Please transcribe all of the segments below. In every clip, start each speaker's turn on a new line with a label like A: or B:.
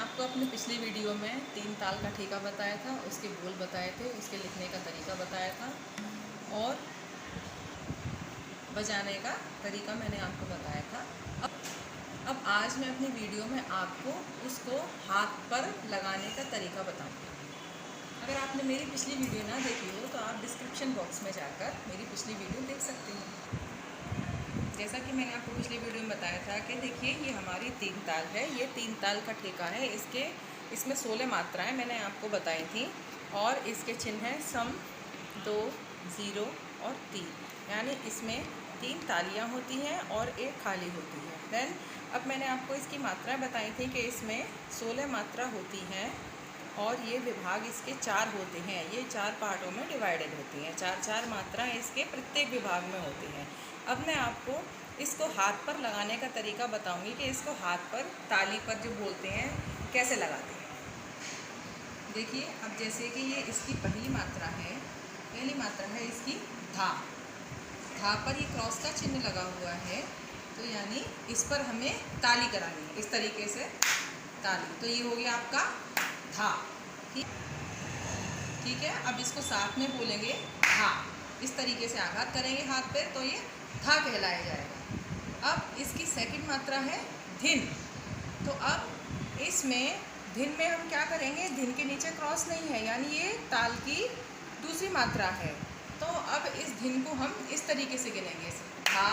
A: आपको अपनी पिछली वीडियो में 3 ताल का ठेका बताया था, उसके बोल बताए थे, उसके लिखने का तरीका बताया था और बजाने का तरीका मैंने आपको बताया था। अब आज मैं अपनी वीडियो में आपको उसको हाथ पर लगाने का तरीका बताऊंगी। अगर आपने मेरी पिछली वीडियो ना देखी हो तो आप डिस्क्रिप्शन बॉक्स में जाकर मेरी पिछली वीडियो देख सकते हो। जैसा कि मैंने आपको पिछली वीडियो में बताया था कि देखिए ये हमारी 3 ताल है, ये 3 ताल का ठेका है। इसमें 16 मात्राएं मैंने आपको बताई थी और इसके चिन्ह हैं सम, 2, 0 और 3। यानी इसमें 3 तालियां होती हैं और एक खाली होती है। देन अब मैंने आपको इसकी मात्राएं बताई थी कि इसमें 16 मात्रा होती हैं और ये विभाग इसके 4 होते हैं। ये 4 पार्टों में डिवाइडेड होती हैं। 4 मात्राएं इसके प्रत्येक विभाग में होती हैं। अब मैं आपको इसको हाथ पर लगाने का तरीका बताऊंगी कि इसको हाथ पर ताली पर जो बोलते हैं कैसे लगाते हैं। देखिए अब जैसे कि ये इसकी पहली मात्रा है इसकी धा। धा पर ये क्रॉस का चिन्ह लगा हुआ है, तो यानी इस पर हमें ताली करानी है, इस तरीके से ताली। तो ये हो गया आपका धा। ठीक है। अब इसको साथ में बोलेंगे धा, इस तरीके से आघात करेंगे हाथ पे तो ये धा कहलाया जाएगा। अब इसकी सेकंड मात्रा है धिन। तो अब इसमें धिन में हम क्या करेंगे, धिन के नीचे क्रॉस नहीं है, यानी ये ताल की दूसरी मात्रा है। तो अब इस धिन को हम इस तरीके से गिनेंगे, धा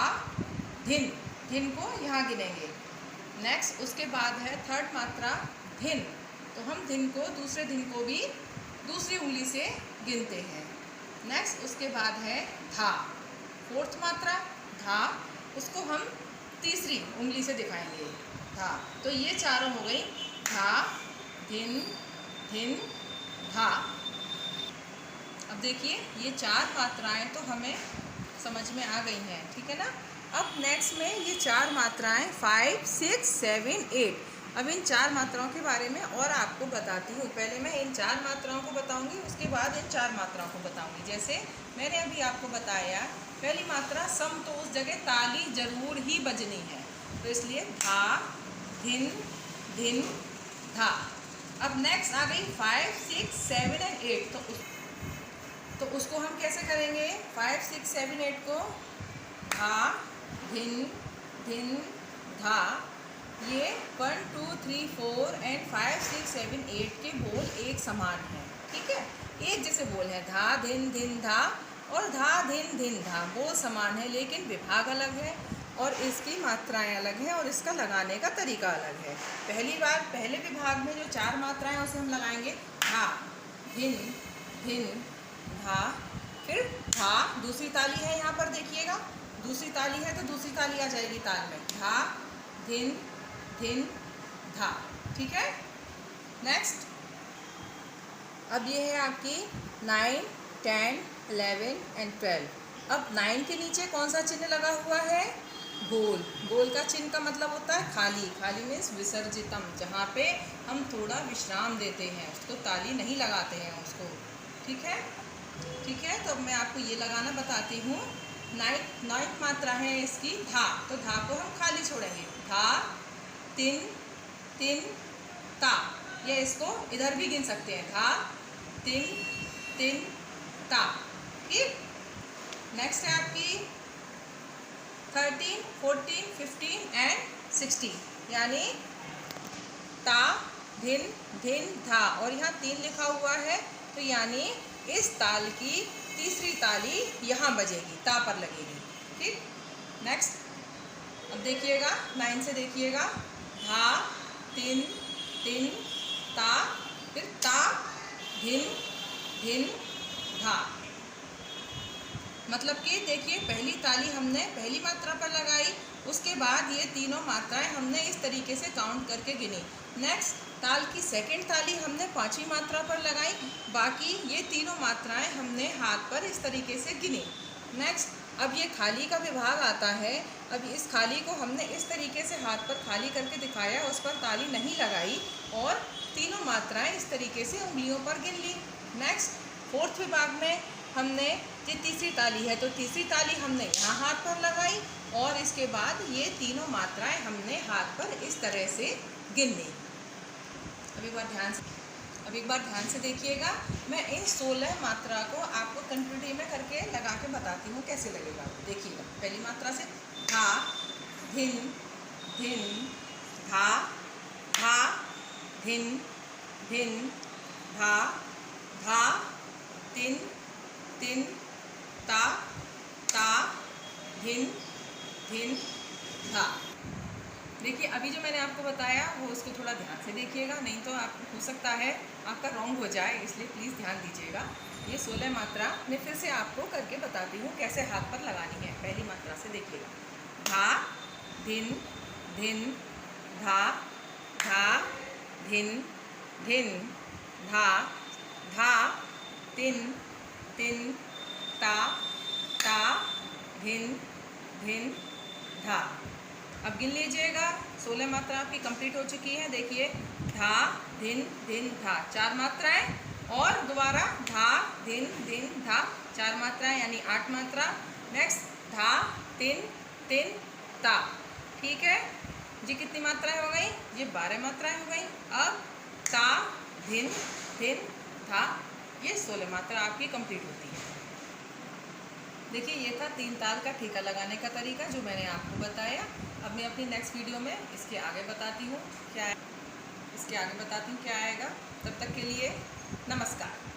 A: धिन। धिन को यहाँ गिनेंगे। नेक्स्ट उसके बाद है थर्ड मात्रा धिन। तो हम धिन को, दूसरे धिन को भी दूसरी उंगली से गिनते हैं। नेक्स्ट उसके बाद है धा, फोर्थ मात्रा धा, उसको हम तीसरी उंगली से दिखाएंगे, धा। तो ये चारों हो गई, धा धिन धिन धा। अब देखिए ये 4 मात्राएं तो हमें समझ में आ गई हैं, ठीक है ना। अब नेक्स्ट में ये 4 मात्राएं 5, 6, 7, 8। अब इन 4 मात्राओं के बारे में और आपको बताती हूँ। पहले मैं इन 4 मात्राओं को बताऊंगी, उसके बाद इन 4 मात्राओं को बताऊंगी। जैसे मैंने अभी आपको बताया पहली मात्रा सम, तो उस जगह ताली जरूर ही बजनी है, तो इसलिए धा धिन धिन धा। अब नेक्स्ट आ गई 5, 6, 7 और 8। तो उसको हम कैसे करेंगे, 5, 6, 7, 8 को धा धिन धिन धा। ये 1, 2, 3, 4 एंड 5, 6, 7, 8 के बोल एक समान हैं, ठीक है। एक जैसे बोल है, धा धिन धिन धा और धा धिन धिन धा। बोल समान है लेकिन विभाग अलग है और इसकी मात्राएं अलग हैं और इसका लगाने का तरीका अलग है। पहले विभाग में जो 4 मात्राएं उसे हम लगाएंगे धा धिन धिन धा। फिर धा, दूसरी ताली है, यहाँ पर देखिएगा दूसरी ताली है तो दूसरी ताली आ जाएगी ताल में, धा धिन धिन धा, ठीक है। नेक्स्ट अब ये है आपकी 9, 10, 11 एंड 12। अब 9 के नीचे कौन सा चिन्ह लगा हुआ है, गोल। गोल का चिन्ह का मतलब होता है खाली। खाली मीन्स विसर्जितम, जहाँ पे हम थोड़ा विश्राम देते हैं, उसको ताली नहीं लगाते हैं उसको, ठीक है। ठीक है, तो अब मैं आपको ये लगाना बताती हूँ। 9th मात्रा है इसकी धा, तो धा को हम खाली छोड़ेंगे, धा तिन तिन ता। या इसको इधर भी गिन सकते हैं, धा तिन तिन ता, ठीक। नेक्स्ट है आपकी 13, 14, 15 एंड 16, यानी ता धिन धिन धा और यहाँ 3 लिखा हुआ है, तो यानी इस ताल की तीसरी ताली यहाँ बजेगी, ता पर लगेगी, ठीक। नेक्स्ट अब देखिएगा 9 से देखिएगा, धा तिन तिन ता, फिर ता धिन धिन धा। मतलब कि देखिए पहली ताली हमने पहली मात्रा पर लगाई, उसके बाद ये तीनों मात्राएं हमने इस तरीके से काउंट करके गिनी। नेक्स्ट ताल की सेकंड ताली हमने 5वीं मात्रा पर लगाई, बाकी ये तीनों मात्राएं हमने हाथ पर इस तरीके से गिनी। नेक्स्ट अब ये खाली का विभाग आता है। अब इस खाली को हमने इस तरीके से हाथ पर खाली करके दिखाया, उस पर ताली नहीं लगाई और तीनों मात्राएं इस तरीके से उंगलियों पर गिन ली। नेक्स्ट 4th विभाग में हमने ये तीसरी ताली है, तो तीसरी ताली हमने यहाँ हाथ पर लगाई और इसके बाद ये तीनों मात्राएं हमने हाथ पर इस तरह से गिन ली। अब एक बार ध्यान से देखिएगा। मैं इन 16 मात्रा को आपको कंटिन्यूटी में करके लगा के बताती हूँ कैसे लगेगा। देखिएगा, पहली मात्रा से धा, धिन, धिन, धा, धा, धिन, धिन, धा, धा, तिन, तिन, ता, ता, धिन, धिन, धा। देखिए, अभी जो मैंने आपको बताया वो उसको थोड़ा ध्यान से देखिएगा, नहीं तो आप हो सकता है आपका रॉन्ग हो जाए, इसलिए प्लीज़ ध्यान दीजिएगा। ये 16 मात्रा मैं फिर से आपको करके बताती हूँ कैसे हाथ पर लगानी है। पहली मात्रा से देखिएगा, धा, धिन, धिन, धा, धा, धिन, धिन, धा, धा, तिन, तिन, ता, ता, धिन, धिन, धा। अब गिन लीजिएगा, 16 मात्रा आपकी कंप्लीट हो चुकी है। देखिए, धा, धिन, धिन, धा, 4 मात्राएं, और दोबारा धा, धिन, धिन, धा, 4 मात्राएं, यानी 8 मात्रा। नेक्स्ट धा, तिन, तिन, ता। ठीक है जी, कितनी मात्राएं हो गई? ये 12 मात्राएं हो गई। अब ता, धिन, धिन, धा, ये 16 मात्रा आपकी कंप्लीट होती है। देखिए, ये था 3 ताल का ठेका लगाने का तरीका जो मैंने आपको बताया। अब मैं अपनी नेक्स्ट वीडियो में इसके आगे बताती हूँ क्या आएगा। तब तक के लिए नमस्कार।